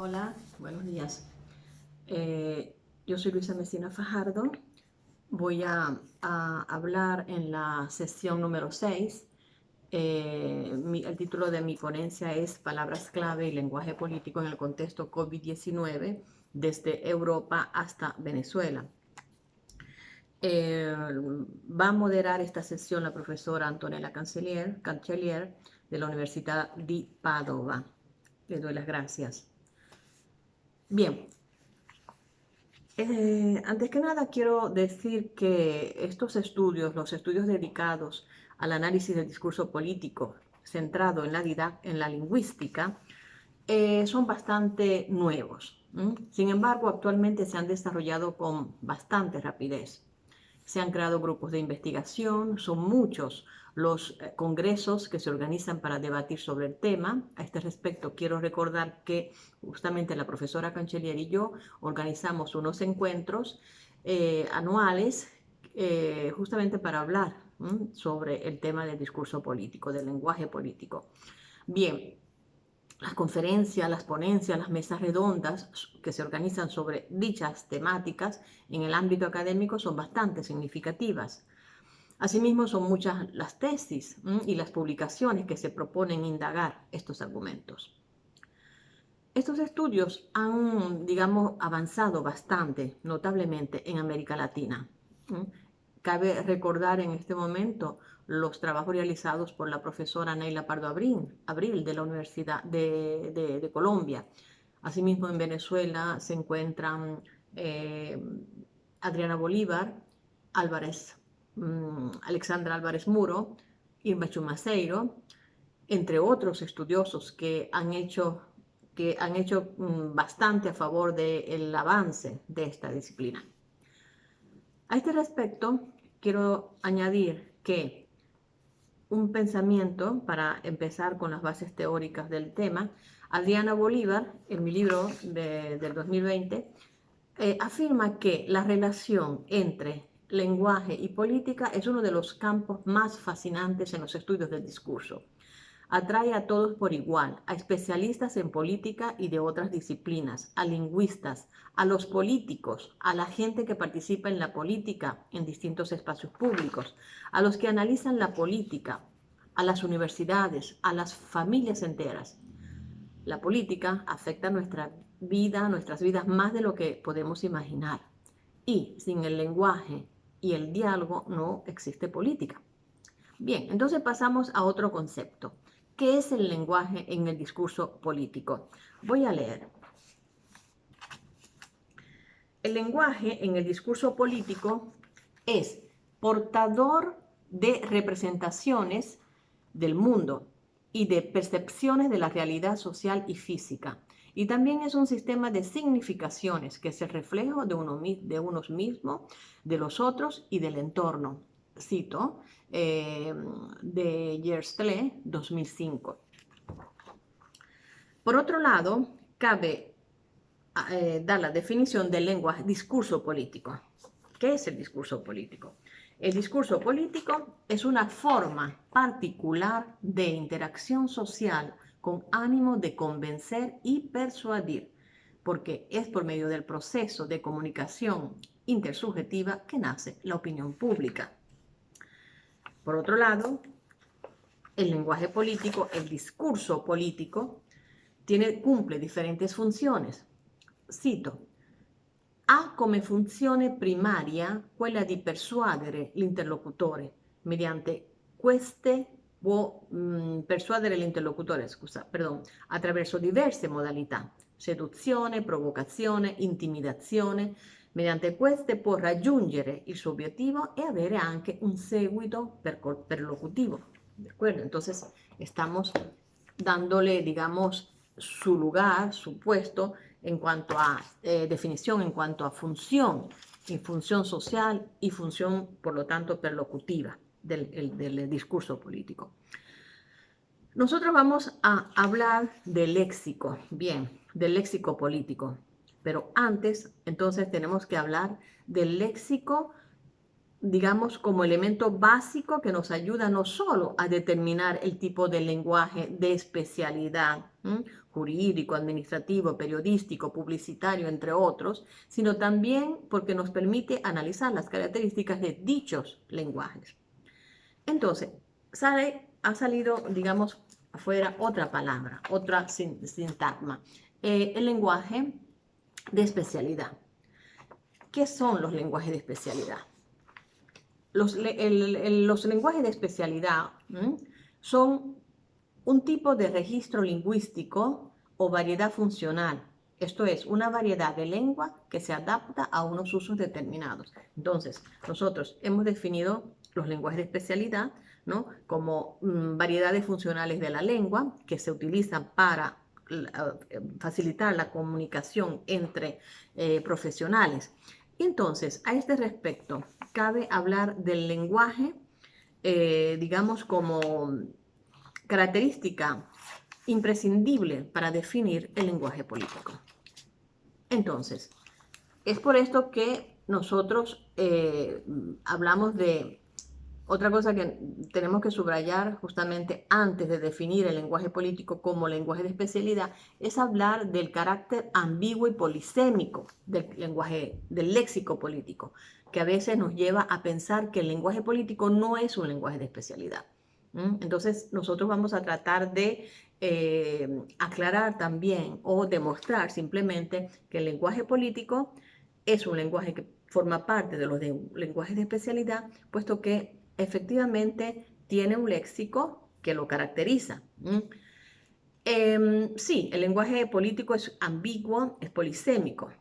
Hola, buenos días. Yo soy Luisa Mesina Fajardo. Voy a hablar en la sesión número 6. El título de mi ponencia es Palabras clave y lenguaje político en el contexto COVID-19 desde Europa hasta Venezuela. Va a moderar esta sesión la profesora Antonella Cancellier de la Universidad di Padova. Le doy las gracias. Bien, antes que nada quiero decir que estos estudios, los estudios dedicados al análisis del discurso político centrado en la lingüística, son bastante nuevos. Sin embargo, actualmente se han desarrollado con bastante rapidez. Se han creado grupos de investigación, son muchos los congresos que se organizan para debatir sobre el tema. A este respecto, quiero recordar que justamente la profesora Cancellier y yo organizamos unos encuentros anuales justamente para hablar sobre el tema del discurso político, del lenguaje político. Bien, las conferencias, las ponencias, las mesas redondas que se organizan sobre dichas temáticas en el ámbito académico son bastante significativas. Asimismo, son muchas las tesis y las publicaciones que se proponen indagar estos argumentos. Estos estudios han, digamos, avanzado bastante, notablemente, en América Latina. Cabe recordar en este momento los trabajos realizados por la profesora Neila Pardo Abril de la Universidad de Colombia. Asimismo, en Venezuela se encuentran Adriana Bolívar, Alexandra Álvarez Muro, Irma Chumaceiro, entre otros estudiosos que han hecho bastante a favor del avance de esta disciplina. A este respecto, quiero añadir que un pensamiento, para empezar con las bases teóricas del tema, Adriana Bolívar, en mi libro del 2020, afirma que la relación entre lenguaje y política es uno de los campos más fascinantes en los estudios del discurso. Atrae a todos por igual, a especialistas en política y de otras disciplinas, a lingüistas, a los políticos, a la gente que participa en la política en distintos espacios públicos, a los que analizan la política, a las universidades, a las familias enteras. La política afecta nuestra vida, nuestras vidas más de lo que podemos imaginar. Y sin el lenguaje y el diálogo no existe política. Bien, entonces pasamos a otro concepto. ¿Qué es el lenguaje en el discurso político? Voy a leer. El lenguaje en el discurso político es portador de representaciones del mundo y de percepciones de la realidad social y física. Y también es un sistema de significaciones que es el reflejo de unos mismos, de los otros y del entorno. Cito de Yerstle, 2005. Por otro lado, cabe dar la definición del lenguaje discurso político. ¿Qué es el discurso político? El discurso político es una forma particular de interacción social con ánimo de convencer y persuadir, porque es por medio del proceso de comunicación intersubjetiva que nace la opinión pública. Por otro lado, el lenguaje político, el discurso político, cumple differenti funzioni. Cito, ha come funzione primaria quella di persuadere l'interlocutore mediante queste persuadere l'interlocutore, attraverso diverse modalità, seduzione, provocazione, intimidazione. Mediante queste può raggiungere il suo obiettivo e avere anche un seguito perlocutivo. ¿De acuerdo? Entonces, estamos dándole, digamos, su lugar, su puesto en cuanto a definición, en cuanto a función, y función social y función, por lo tanto, perlocutiva del discurso político. Nosotros vamos a hablar del léxico, bien, del léxico político, pero antes, entonces, tenemos que hablar del léxico digamos, como elemento básico que nos ayuda no solo a determinar el tipo de lenguaje de especialidad, jurídico, administrativo, periodístico, publicitario, entre otros, sino también porque nos permite analizar las características de dichos lenguajes. Entonces, ha salido, digamos, afuera otra palabra, otra sintagma, el lenguaje de especialidad. ¿Qué son los lenguajes de especialidad? Los lenguajes de especialidad son un tipo de registro lingüístico o variedad funcional. Esto es, una variedad de lengua que se adapta a unos usos determinados. Entonces, nosotros hemos definido los lenguajes de especialidad, ¿no?, como variedades funcionales de la lengua que se utilizan para facilitar la comunicación entre profesionales. Entonces, a este respecto, cabe hablar del lenguaje, digamos, como característica imprescindible para definir el lenguaje político. Entonces, es por esto que nosotros hablamos de otra cosa que tenemos que subrayar justamente antes de definir el lenguaje político como lenguaje de especialidad, es hablar del carácter ambiguo y polisémico del lenguaje, del léxico político, que a veces nos lleva a pensar que el lenguaje político no es un lenguaje de especialidad. Entonces, nosotros vamos a tratar de aclarar también o demostrar simplemente que el lenguaje político es un lenguaje que forma parte de los lenguajes de especialidad, puesto que efectivamente tiene un léxico que lo caracteriza. Sí, el lenguaje político es ambiguo, es polisémico.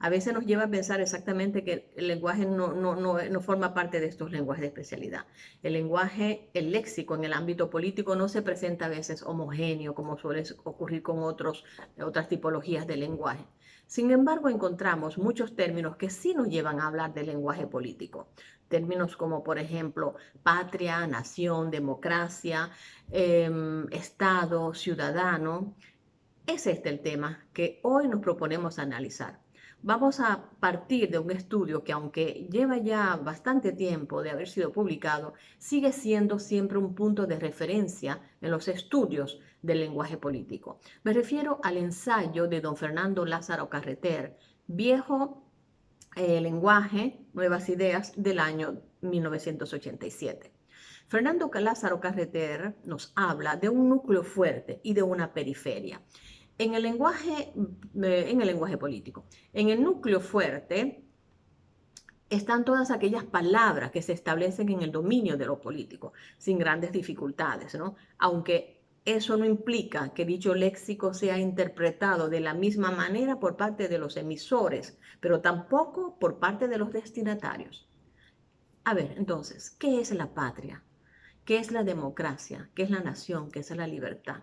A veces nos lleva a pensar exactamente que el lenguaje no forma parte de estos lenguajes de especialidad. El lenguaje, el léxico en el ámbito político no se presenta a veces homogéneo, como suele ocurrir con otras tipologías de lenguaje. Sin embargo, encontramos muchos términos que sí nos llevan a hablar del lenguaje político. Términos como, por ejemplo, patria, nación, democracia, Estado, ciudadano. Es este el tema que hoy nos proponemos analizar. Vamos a partir de un estudio que, aunque lleva ya bastante tiempo de haber sido publicado, sigue siendo siempre un punto de referencia en los estudios del lenguaje político. Me refiero al ensayo de don Fernando Lázaro Carreter, Viejo lenguaje, nuevas ideas, del año 1987. Fernando Lázaro Carreter nos habla de un núcleo fuerte y de una periferia. En el lenguaje político, en el núcleo fuerte están todas aquellas palabras que se establecen en el dominio de lo político, sin grandes dificultades, ¿no? Aunque eso no implica que dicho léxico sea interpretado de la misma manera por parte de los emisores, pero tampoco por parte de los destinatarios. A ver, entonces, ¿qué es la patria? ¿Qué es la democracia? ¿Qué es la nación? ¿Qué es la libertad?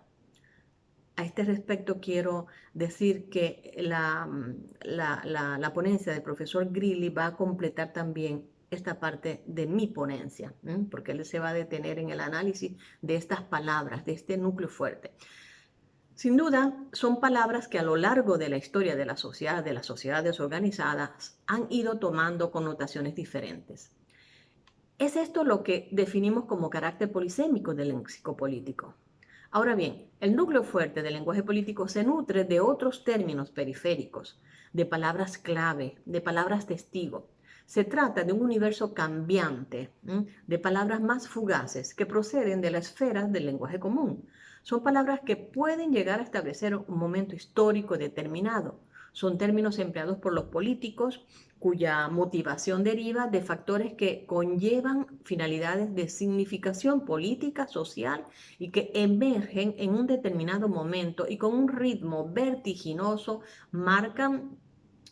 A este respecto quiero decir que la ponencia del profesor Grilli va a completar también esta parte de mi ponencia, porque él se va a detener en el análisis de estas palabras, de este núcleo fuerte. Sin duda, son palabras que a lo largo de la historia de la sociedad, de las sociedades organizadas, han ido tomando connotaciones diferentes. Es esto lo que definimos como carácter polisémico del léxico político. Ahora bien, el núcleo fuerte del lenguaje político se nutre de otros términos periféricos, de palabras clave, de palabras testigo. Se trata de un universo cambiante, de palabras más fugaces que proceden de la esfera del lenguaje común. Son palabras que pueden llegar a establecer un momento histórico determinado. Son términos empleados por los políticos cuya motivación deriva de factores que conllevan finalidades de significación política, social y que emergen en un determinado momento y con un ritmo vertiginoso marcan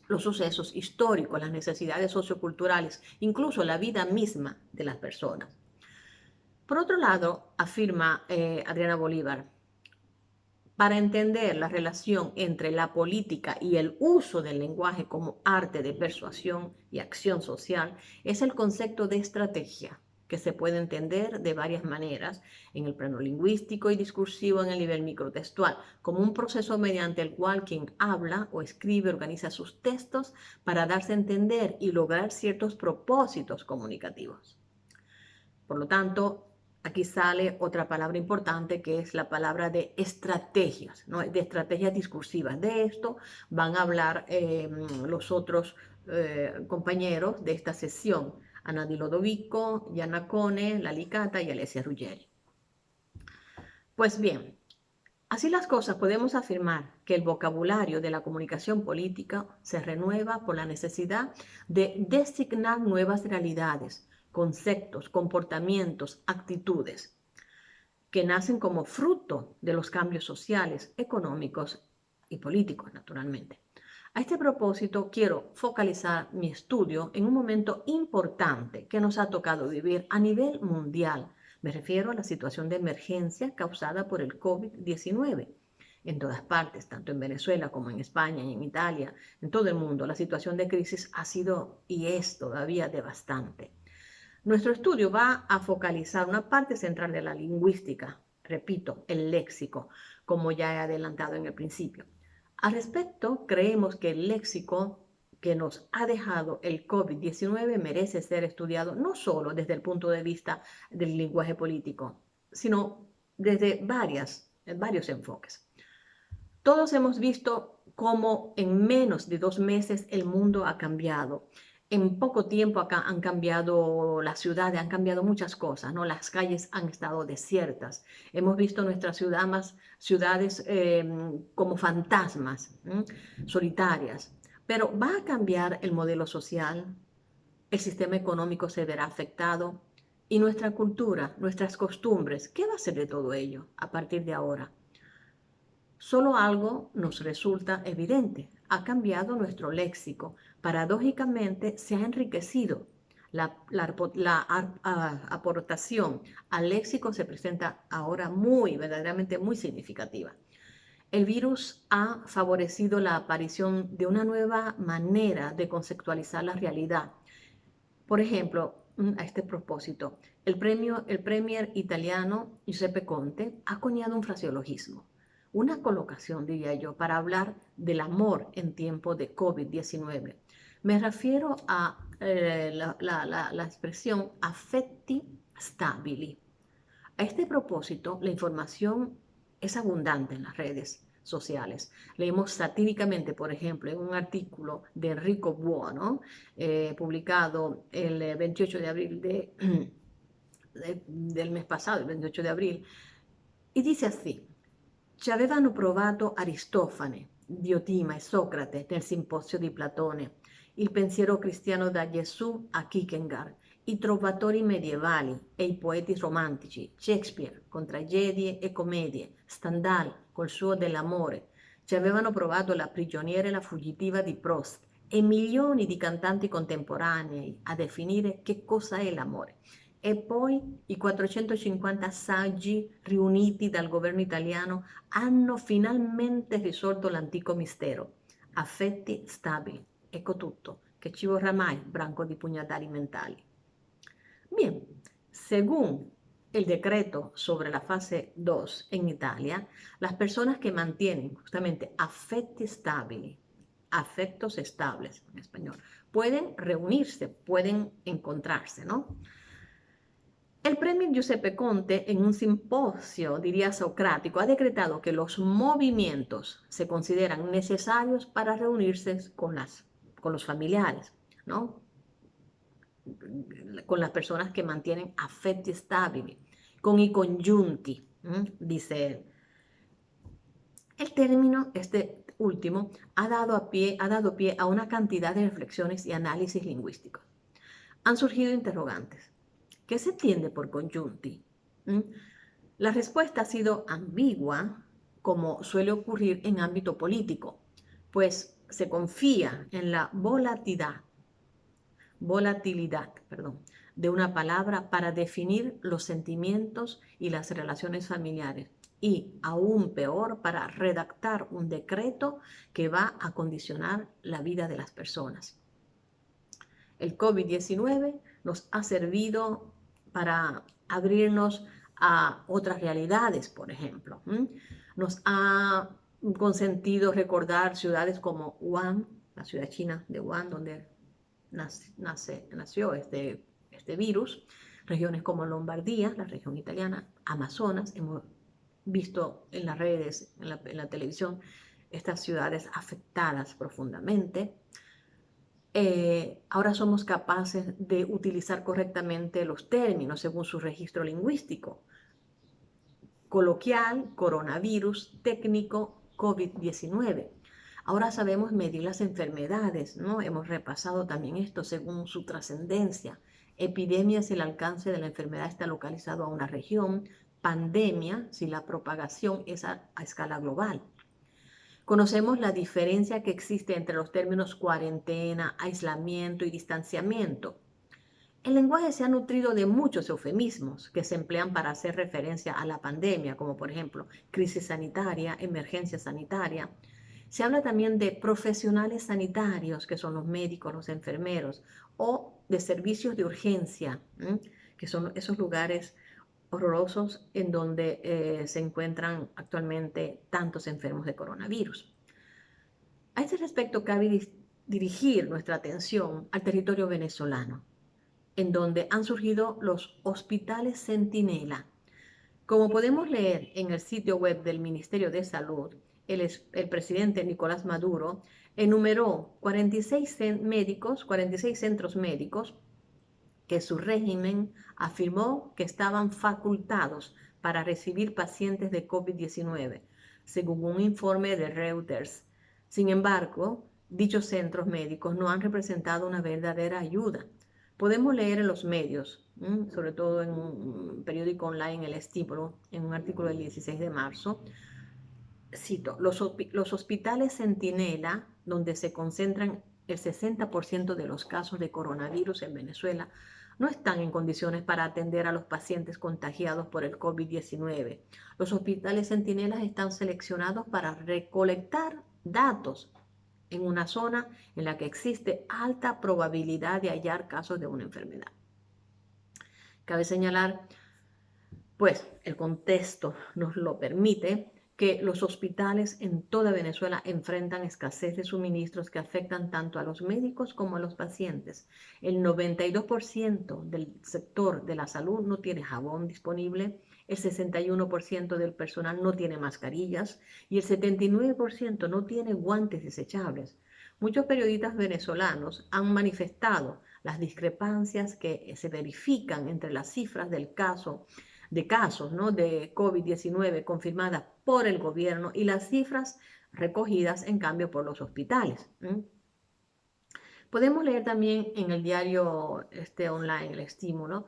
los sucesos históricos, las necesidades socioculturales, incluso la vida misma de las personas. Por otro lado, afirma Adriana Bolívar, para entender la relación entre la política y el uso del lenguaje como arte de persuasión y acción social, es el concepto de estrategia que se puede entender de varias maneras, en el plano lingüístico y discursivo en el nivel microtextual, como un proceso mediante el cual quien habla o escribe organiza sus textos para darse a entender y lograr ciertos propósitos comunicativos. Por lo tanto, aquí sale otra palabra importante que es la palabra de estrategias, ¿no? De estrategias discursivas. De esto van a hablar los otros compañeros de esta sesión, Ana Di Lodovico, Gianna Cone, Lali Cata y Alessia Ruggeri. Pues bien, así las cosas, podemos afirmar que el vocabulario de la comunicación política se renueva por la necesidad de designar nuevas realidades, conceptos, comportamientos, actitudes, que nacen como fruto de los cambios sociales, económicos y políticos, naturalmente. A este propósito, quiero focalizar mi estudio en un momento importante que nos ha tocado vivir a nivel mundial. Me refiero a la situación de emergencia causada por el COVID-19. En todas partes, tanto en Venezuela como en España y en Italia, en todo el mundo, la situación de crisis ha sido y es todavía devastante. Nuestro estudio va a focalizar una parte central de la lingüística, repito, el léxico, como ya he adelantado en el principio. Al respecto, creemos que el léxico que nos ha dejado el COVID-19 merece ser estudiado no solo desde el punto de vista del lenguaje político, sino desde varios enfoques. Todos hemos visto cómo en menos de 2 meses el mundo ha cambiado. En poco tiempo acá han cambiado las ciudades, han cambiado muchas cosas, ¿no? Las calles han estado desiertas. Hemos visto nuestras ciudades como fantasmas, solitarias. Pero va a cambiar el modelo social, el sistema económico se verá afectado y nuestra cultura, nuestras costumbres, ¿qué va a ser de todo ello a partir de ahora? Solo algo nos resulta evidente. Ha cambiado nuestro léxico. Paradójicamente se ha enriquecido. La aportación al léxico se presenta ahora verdaderamente muy significativa. El virus ha favorecido la aparición de una nueva manera de conceptualizar la realidad. Por ejemplo, a este propósito, el premier italiano Giuseppe Conte ha acuñado un fraseologismo, una colocación, diría yo, para hablar del amor en tiempo de COVID-19. Me refiero a la expresión affetti stabili. A este propósito, la información es abundante en las redes sociales. Leemos satíricamente, por ejemplo, en un artículo de Enrico Buono, publicado el 28 de abril del mes pasado, el 28 de abril, y dice así: ci avevano provato Aristofane, Diotima e Socrate nel simposio di Platone, il pensiero cristiano da Gesù a Kierkegaard, i trovatori medievali e i poeti romantici, Shakespeare con tragedie e commedie, Stendhal col suo dell'amore, ci avevano provato La prigioniera e la fuggitiva di Proust e milioni di cantanti contemporanei a definire che cosa è l'amore. E poi i 450 saggi riuniti dal governo italiano hanno finalmente risolto l'antico mistero. Affetti stabili. Ecco tutto, che ci vorrà mai branco di pugnatari mentali. Bien, según el decreto sobre la fase 2 en Italia, las personas que mantienen justamente affetti stabili, afectos estables en español, pueden reunirse, pueden encontrarse, ¿no? El premio Giuseppe Conte, en un simposio, diría socrático, ha decretado que los movimientos se consideran necesarios para reunirse con los familiares, ¿no? Con las personas que mantienen affetti stabili, con i congiunti, dice él. El término, este último, ha dado pie a una cantidad de reflexiones y análisis lingüísticos. Han surgido interrogantes. ¿Qué se entiende por congiunti? La respuesta ha sido ambigua, como suele ocurrir en ámbito político, pues se confía en la volatilidad, de una palabra para definir los sentimientos y las relaciones familiares y, aún peor, para redactar un decreto que va a condicionar la vida de las personas. El COVID-19 nos ha servido para abrirnos a otras realidades, por ejemplo. Nos ha consentido recordar ciudades como Wuhan, la ciudad china de Wuhan, donde nació este virus, regiones como Lombardía, la región italiana, Amazonas. Hemos visto en las redes, en la televisión, estas ciudades afectadas profundamente. Ahora somos capaces de utilizar correctamente los términos según su registro lingüístico. Coloquial, coronavirus, técnico, COVID-19. Ahora sabemos medir las enfermedades, ¿no? Hemos repasado también esto según su trascendencia. Epidemia si el alcance de la enfermedad está localizado a una región. Pandemia si la propagación es a escala global. Conocemos la diferencia que existe entre los términos cuarentena, aislamiento y distanciamiento. El lenguaje se ha nutrido de muchos eufemismos que se emplean para hacer referencia a la pandemia, como por ejemplo crisis sanitaria, emergencia sanitaria. Se habla también de profesionales sanitarios, que son los médicos, los enfermeros, o de servicios de urgencia, que son esos lugares horrorosos en donde se encuentran actualmente tantos enfermos de coronavirus. A este respecto, cabe dirigir nuestra atención al territorio venezolano, en donde han surgido los hospitales Centinela. Como podemos leer en el sitio web del Ministerio de Salud, el presidente Nicolás Maduro enumeró 46 centros médicos que su régimen afirmó que estaban facultados para recibir pacientes de COVID-19, según un informe de Reuters. Sin embargo, dichos centros médicos no han representado una verdadera ayuda. Podemos leer en los medios, sobre todo en un periódico online, El Estímulo, en un artículo del 16 de marzo, cito, los hospitales Centinela, donde se concentran el 60% de los casos de coronavirus en Venezuela, no están en condiciones para atender a los pacientes contagiados por el COVID-19. Los hospitales Centinelas están seleccionados para recolectar datos en una zona en la que existe alta probabilidad de hallar casos de una enfermedad. Cabe señalar, pues el contexto nos lo permite, que los hospitales en toda Venezuela enfrentan escasez de suministros que afectan tanto a los médicos como a los pacientes. El 92% del sector de la salud no tiene jabón disponible, el 61% del personal no tiene mascarillas y el 79% no tiene guantes desechables. Muchos periodistas venezolanos han manifestado las discrepancias que se verifican entre las cifras de casos, ¿no?, de COVID-19 confirmadas por el gobierno y las cifras recogidas en cambio por los hospitales. Podemos leer también en el diario online, El Estímulo,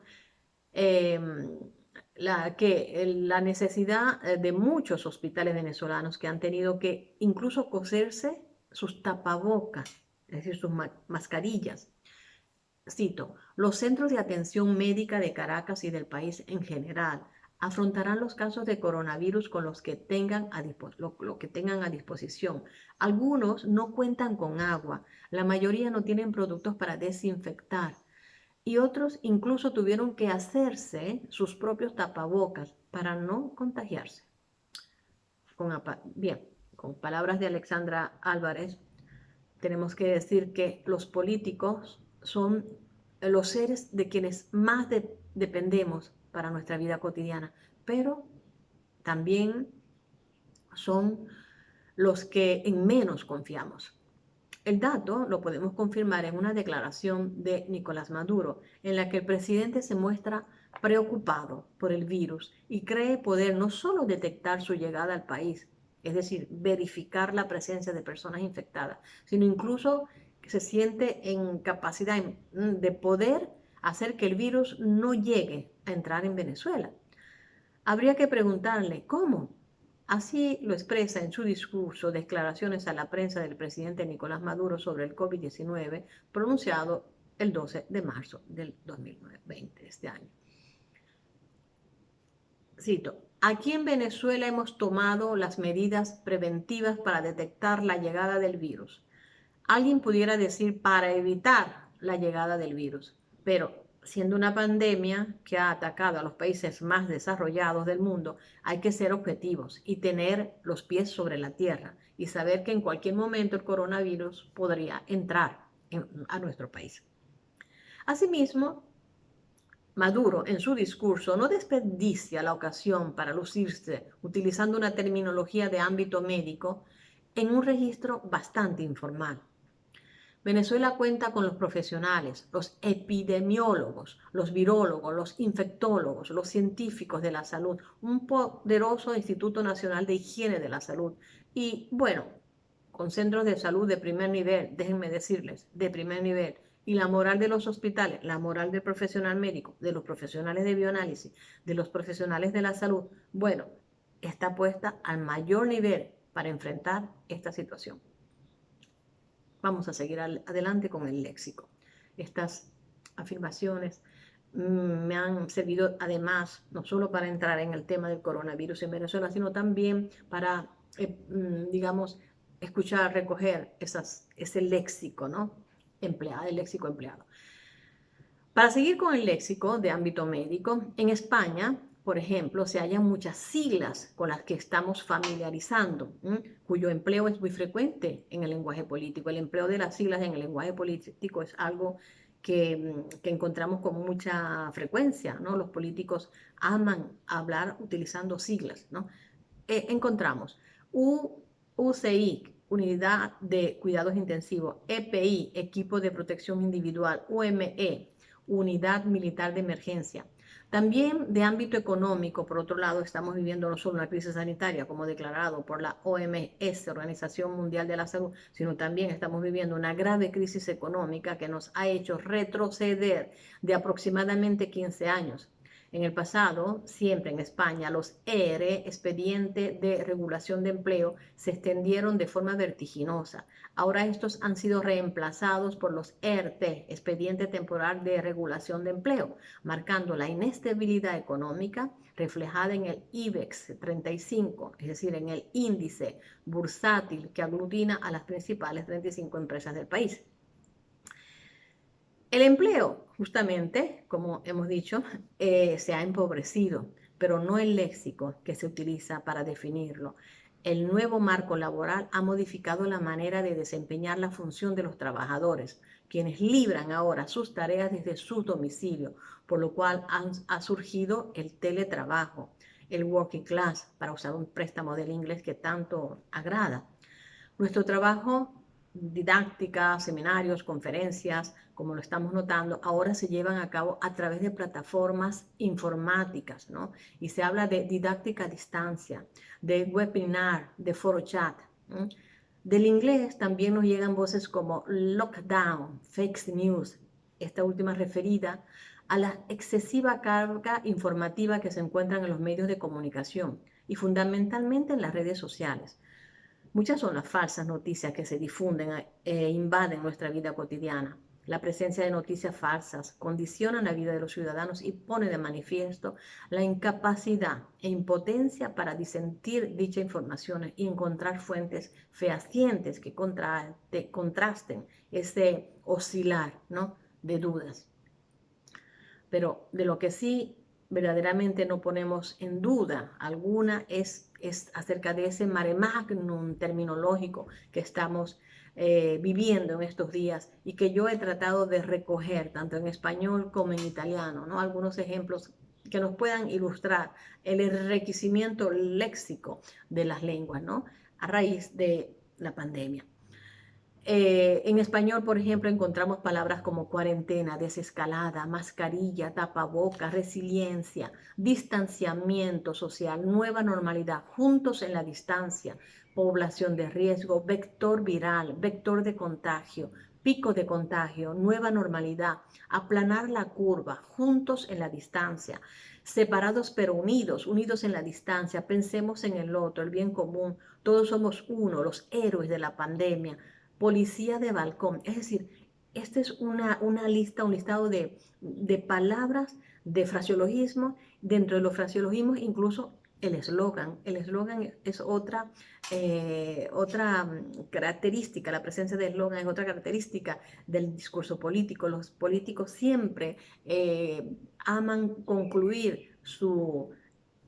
la necesidad de muchos hospitales venezolanos que han tenido que incluso coserse sus tapabocas, es decir, sus mascarillas. Cito, los centros de atención médica de Caracas y del país en general afrontarán los casos de coronavirus con los que tengan lo que tengan a disposición. Algunos no cuentan con agua, la mayoría no tienen productos para desinfectar y otros incluso tuvieron que hacerse sus propios tapabocas para no contagiarse. Bien, con palabras de Alexandra Álvarez, tenemos que decir que los políticos son los seres de quienes más dependemos para nuestra vida cotidiana, pero también son los que en menos confiamos. El dato lo podemos confirmar en una declaración de Nicolás Maduro, en la que el presidente se muestra preocupado por el virus y cree poder no solo detectar su llegada al país, es decir, verificar la presencia de personas infectadas, sino incluso que se siente en capacidad de poder hacer que el virus no llegue a entrar en Venezuela. Habría que preguntarle, ¿cómo? Así lo expresa en su discurso, declaraciones a la prensa del presidente Nicolás Maduro sobre el COVID-19, pronunciado el 12 de marzo del 2020, este año. Cito, aquí en Venezuela hemos tomado las medidas preventivas para detectar la llegada del virus. Alguien pudiera decir para evitar la llegada del virus, pero siendo una pandemia que ha atacado a los países más desarrollados del mundo, hay que ser objetivos y tener los pies sobre la tierra y saber que en cualquier momento el coronavirus podría entrar a nuestro país. Asimismo, Maduro en su discurso no desperdicia la ocasión para lucirse utilizando una terminología de ámbito médico en un registro bastante informal. Venezuela cuenta con los profesionales, los epidemiólogos, los virólogos, los infectólogos, los científicos de la salud, un poderoso Instituto Nacional de Higiene de la Salud y, bueno, con centros de salud de primer nivel, déjenme decirles, de primer nivel. Y la moral de los hospitales, la moral del profesional médico, de los profesionales de bioanálisis, de los profesionales de la salud, bueno, está puesta al mayor nivel para enfrentar esta situación. Vamos a seguir adelante con el léxico. Estas afirmaciones me han servido además, no solo para entrar en el tema del coronavirus en Venezuela, sino también para, digamos, escuchar, recoger ese léxico, ¿no? Empleado, el léxico empleado. Para seguir con el léxico de ámbito médico, en España, por ejemplo, se hallan muchas siglas con las que estamos familiarizando, cuyo empleo es muy frecuente en el lenguaje político. El empleo de las siglas en el lenguaje político es algo que encontramos con mucha frecuencia, ¿no? Los políticos aman hablar utilizando siglas, ¿no? Encontramos UCI, Unidad de Cuidados Intensivos, EPI, Equipo de Protección Individual, UME, Unidad Militar de Emergencia. También de ámbito económico, por otro lado, estamos viviendo no solo una crisis sanitaria, como declarado por la OMS, Organización Mundial de la Salud, sino también estamos viviendo una grave crisis económica que nos ha hecho retroceder de aproximadamente 15 años. En el pasado, siempre en España, los ERE, Expediente de Regulación de Empleo, se extendieron de forma vertiginosa. Ahora estos han sido reemplazados por los ERTE, Expediente Temporal de Regulación de Empleo, marcando la inestabilidad económica reflejada en el IBEX 35, es decir, en el índice bursátil que aglutina a las principales 35 empresas del país. El empleo, justamente, como hemos dicho, se ha empobrecido, pero no el léxico que se utiliza para definirlo. El nuevo marco laboral ha modificado la manera de desempeñar la función de los trabajadores, quienes libran ahora sus tareas desde su domicilio, por lo cual ha surgido el teletrabajo, el working class, para usar un préstamo del inglés que tanto agrada. Nuestro trabajo, didácticas, seminarios, conferencias, como lo estamos notando, ahora se llevan a cabo a través de plataformas informáticas, ¿no? Y se habla de didáctica a distancia, de webinar, de foro chat, ¿no? Del inglés también nos llegan voces como lockdown, fake news, esta última referida a la excesiva carga informativa que se encuentra en los medios de comunicación y fundamentalmente en las redes sociales. Muchas son las falsas noticias que se difunden e invaden nuestra vida cotidiana. La presencia de noticias falsas condiciona la vida de los ciudadanos y pone de manifiesto la incapacidad e impotencia para disentir dicha información y encontrar fuentes fehacientes que contrasten ese oscilar, ¿no?, de dudas. Pero de lo que sí verdaderamente no ponemos en duda alguna es acerca de ese mare magnum terminológico que estamos viviendo en estos días y que yo he tratado de recoger tanto en español como en italiano, ¿no? Algunos ejemplos que nos puedan ilustrar el enriquecimiento léxico de las lenguas, ¿no?, a raíz de la pandemia. En español, por ejemplo, encontramos palabras como cuarentena, desescalada, mascarilla, tapaboca, resiliencia, distanciamiento social, nueva normalidad, juntos en la distancia, población de riesgo, vector viral, vector de contagio, pico de contagio, nueva normalidad, aplanar la curva, juntos en la distancia, separados pero unidos, unidos en la distancia, pensemos en el otro, el bien común, todos somos uno, los héroes de la pandemia. Policía de balcón, es decir, esta es una lista, un listado de palabras, de fraseologismo. Dentro de los fraseologismos incluso el eslogan. El eslogan es otra característica, la presencia del eslogan es otra característica del discurso político. Los políticos siempre aman concluir su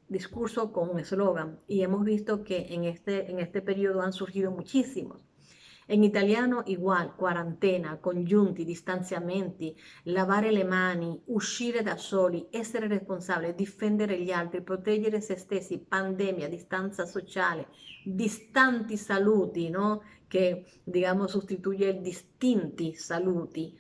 discurso con un eslogan y hemos visto que en este periodo han surgido muchísimos. En italiano igual, quarantena, congiunti, distanziamenti, lavare le mani, uscire da soli, essere responsabili, difendere gli altri, proteggere se stessi, pandemia, distanza sociale, distanti saluti, no? Che digamos sostituye il distinti saluti.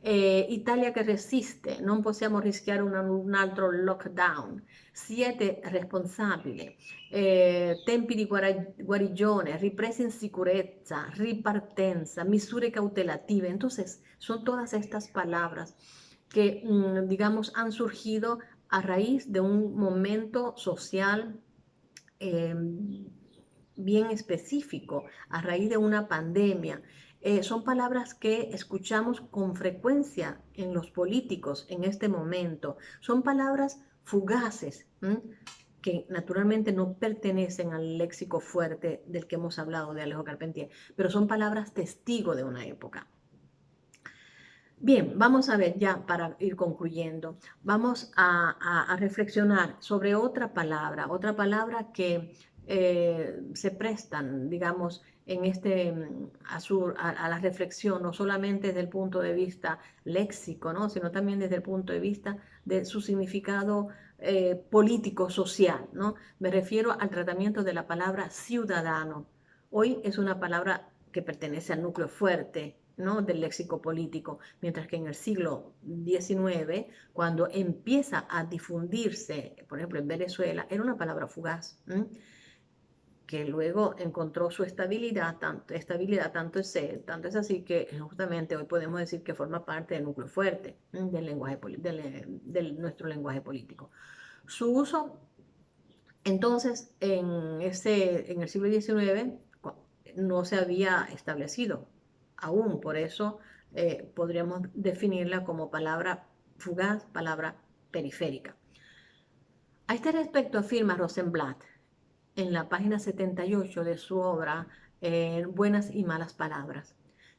Italia che resiste, non possiamo rischiare un altro lockdown. Siete responsabili. Tempi di guarigione, ripresa in sicurezza, ripartenza, misure cautelative. Entonces, son todas estas palabras que, digamos, han surgido a raíz de un momento social bien específico, a raíz de una pandemia. Son palabras que escuchamos con frecuencia en los políticos en este momento. Son palabras fugaces, que naturalmente no pertenecen al léxico fuerte del que hemos hablado de Alejo Carpentier, pero son palabras testigo de una época. Bien, vamos a ver ya para ir concluyendo, vamos a reflexionar sobre otra palabra que se prestan, digamos, en a la reflexión, no solamente desde el punto de vista léxico, ¿no? Sino también desde el punto de vista de su significado político-social, ¿no? Me refiero al tratamiento de la palabra ciudadano. Hoy es una palabra que pertenece al núcleo fuerte, ¿no? Del léxico político, mientras que en el siglo XIX, cuando empieza a difundirse, por ejemplo, en Venezuela, era una palabra fugaz, que luego encontró su estabilidad, tanto es así que justamente hoy podemos decir que forma parte del núcleo fuerte del lenguaje, de nuestro lenguaje político. Su uso, entonces, en el siglo XIX no se había establecido aún, por eso podríamos definirla como palabra fugaz, palabra periférica. A este respecto afirma Rosenblatt en la página 78 de su obra Buenas y malas palabras.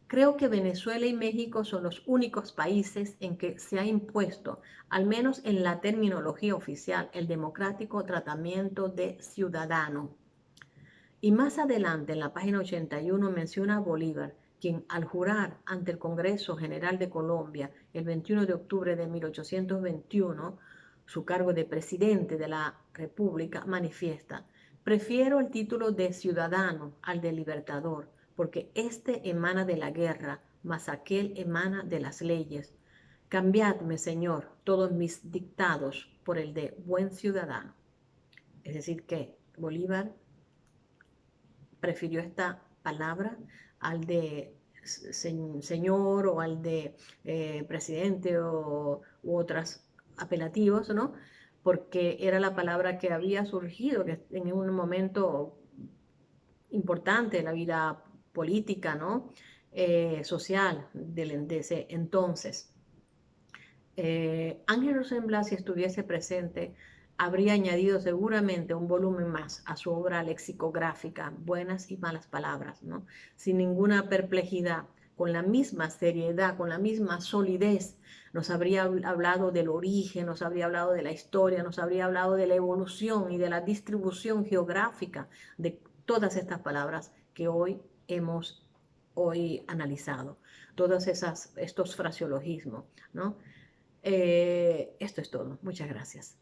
Creo que Venezuela y México son los únicos países en que se ha impuesto, al menos en la terminología oficial, el democrático tratamiento de ciudadano. Y más adelante, en la página 81, menciona a Bolívar, quien al jurar ante el Congreso General de Colombia el 21 de octubre de 1821, su cargo de presidente de la República, manifiesta: prefiero el título de ciudadano al de libertador, porque este emana de la guerra, mas aquel emana de las leyes. Cambiadme, Señor, todos mis dictados por el de buen ciudadano. Es decir, que Bolívar prefirió esta palabra al de señor o al de presidente u otros apelativos, ¿no? Porque era la palabra que había surgido en un momento importante de la vida política, ¿no? Social de ese entonces. Ángel Rosenblatt, si estuviese presente, habría añadido seguramente un volumen más a su obra lexicográfica, Buenas y malas palabras, ¿no? Sin ninguna perplejidad, con la misma seriedad, con la misma solidez, nos habría hablado del origen, nos habría hablado de la historia, nos habría hablado de la evolución y de la distribución geográfica de todas estas palabras que hoy hemos analizado, todos estos fraseologismos, ¿no? Esto es todo. Muchas gracias.